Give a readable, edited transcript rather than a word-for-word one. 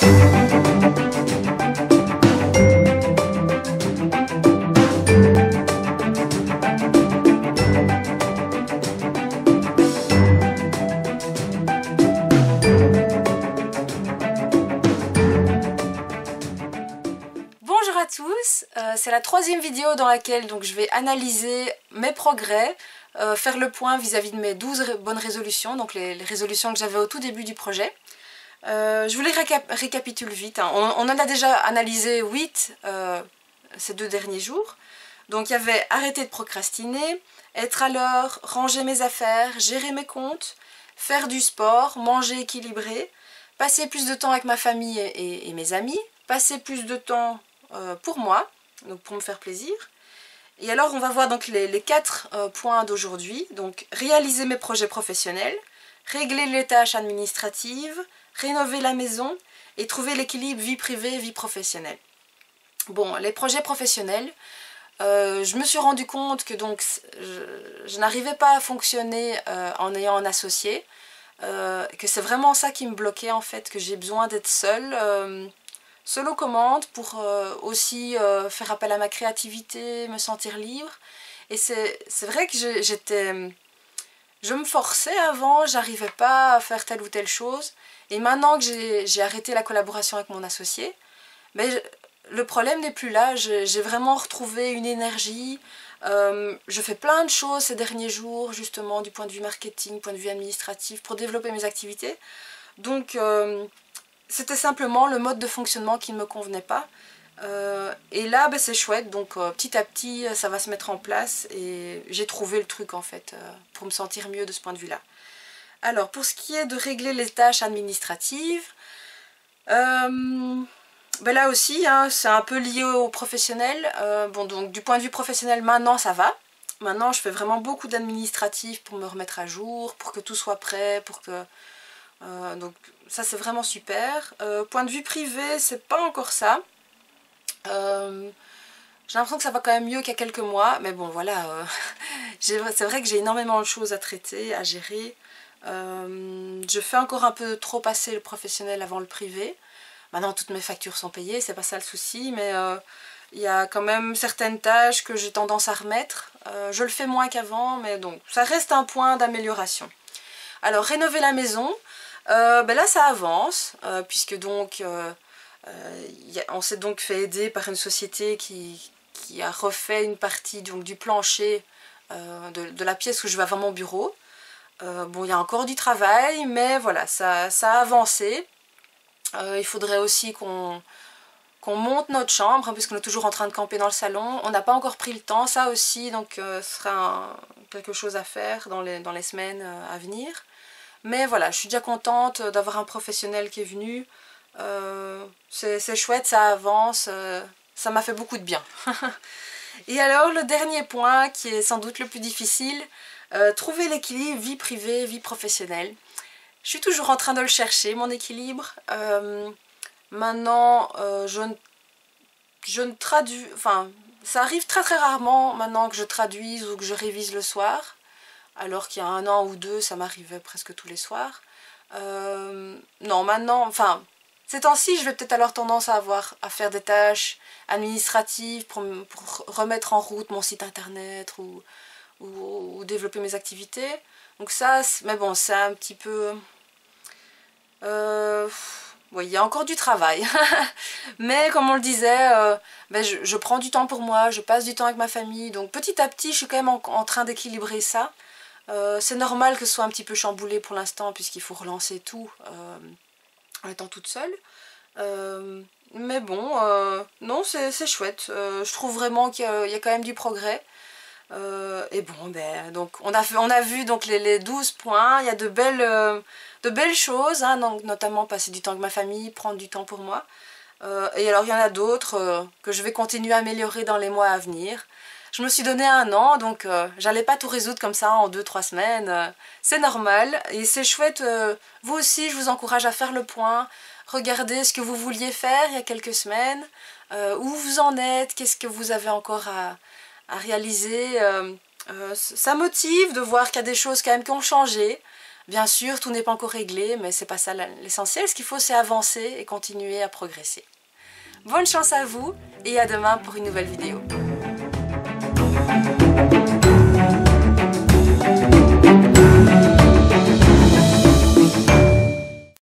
Bonjour à tous, c'est la troisième vidéo dans laquelle donc, je vais analyser mes progrès, faire le point vis-à-vis de mes 12 bonnes résolutions, donc les résolutions que j'avais au tout début du projet. Je vous les récapitule vite, hein. On en a déjà analysé 8 ces 2 derniers jours. Donc il y avait arrêter de procrastiner, être à l'heure, ranger mes affaires, gérer mes comptes, faire du sport, manger équilibré, passer plus de temps avec ma famille et mes amis, passer plus de temps pour moi, donc pour me faire plaisir. Et alors on va voir donc les 4 points d'aujourd'hui. Donc réaliser mes projets professionnels, régler les tâches administratives, rénover la maison et trouver l'équilibre vie privée vie professionnelle. Bon, les projets professionnels, je me suis rendu compte que donc je n'arrivais pas à fonctionner en ayant un associé, que c'est vraiment ça qui me bloquait en fait, que j'ai besoin d'être seule aux commandes pour aussi faire appel à ma créativité, me sentir libre. Et c'est vrai que je me forçais avant, j'arrivais pas à faire telle ou telle chose. Et maintenant que j'ai arrêté la collaboration avec mon associé, mais le problème n'est plus là, j'ai vraiment retrouvé une énergie. Je fais plein de choses ces derniers jours, justement du point de vue marketing, point de vue administratif, pour développer mes activités. Donc c'était simplement le mode de fonctionnement qui ne me convenait pas. Et là, c'est chouette, donc petit à petit, ça va se mettre en place et j'ai trouvé le truc en fait, pour me sentir mieux de ce point de vue-là. Alors, pour ce qui est de régler les tâches administratives, là aussi, hein, c'est un peu lié au professionnel. Bon, donc du point de vue professionnel, maintenant ça va. Maintenant, je fais vraiment beaucoup d'administratif pour me remettre à jour, pour que tout soit prêt, pour que... donc ça c'est vraiment super. Point de vue privé, c'est pas encore ça. J'ai l'impression que ça va quand même mieux qu'il y a quelques mois, mais bon voilà, c'est vrai que j'ai énormément de choses à traiter, à gérer. Je fais encore un peu trop passer le professionnel avant le privé. Maintenant toutes mes factures sont payées, c'est pas ça le souci, mais il y a quand même certaines tâches que j'ai tendance à remettre. Je le fais moins qu'avant, mais donc ça reste un point d'amélioration. Alors rénover la maison, là ça avance, puisque donc on s'est donc fait aider par une société qui a refait une partie donc, du plancher de la pièce où je vais avoir mon bureau. Bon, il y a encore du travail, mais voilà, ça a avancé. Il faudrait aussi qu'on monte notre chambre, hein, puisqu'on est toujours en train de camper dans le salon. On n'a pas encore pris le temps, ça aussi, donc ce sera quelque chose à faire dans les semaines à venir. Mais voilà, je suis déjà contente d'avoir un professionnel qui est venu. C'est chouette, ça avance, ça m'a fait beaucoup de bien. Et alors le dernier point qui est sans doute le plus difficile, trouver l'équilibre vie privée, vie professionnelle. Je suis toujours en train de le chercher, mon équilibre. Maintenant je ne traduis, enfin ça arrive très rarement maintenant que je traduise ou que je révise le soir, alors qu'il y a 1 an ou 2 ça m'arrivait presque tous les soirs. Non maintenant, enfin ces temps-ci, je vais peut-être alors tendance à faire des tâches administratives pour remettre en route mon site internet ou développer mes activités. Donc ça, mais bon, c'est un petit peu... oui, il y a encore du travail. Mais comme on le disait, je prends du temps pour moi, je passe du temps avec ma famille. Donc petit à petit, je suis quand même en train d'équilibrer ça. C'est normal que ce soit un petit peu chamboulé pour l'instant, puisqu'il faut relancer tout. En étant toute seule, mais bon, non, c'est chouette. Je trouve vraiment qu'il y a quand même du progrès. Et bon, donc on a vu donc les 12 points. Il y a de belles choses, hein, donc, notamment passer du temps avec ma famille, prendre du temps pour moi. Et alors il y en a d'autres que je vais continuer à améliorer dans les mois à venir. Je me suis donné 1 an, donc j'allais pas tout résoudre comme ça en 2-3 semaines. C'est normal et c'est chouette. Vous aussi, je vous encourage à faire le point. Regardez ce que vous vouliez faire il y a quelques semaines. Où vous en êtes, qu'est-ce que vous avez encore à réaliser. Ça motive de voir qu'il y a des choses quand même qui ont changé. Bien sûr, tout n'est pas encore réglé, mais c'est pas ça l'essentiel. Ce qu'il faut, c'est avancer et continuer à progresser. Bonne chance à vous et à demain pour une nouvelle vidéo.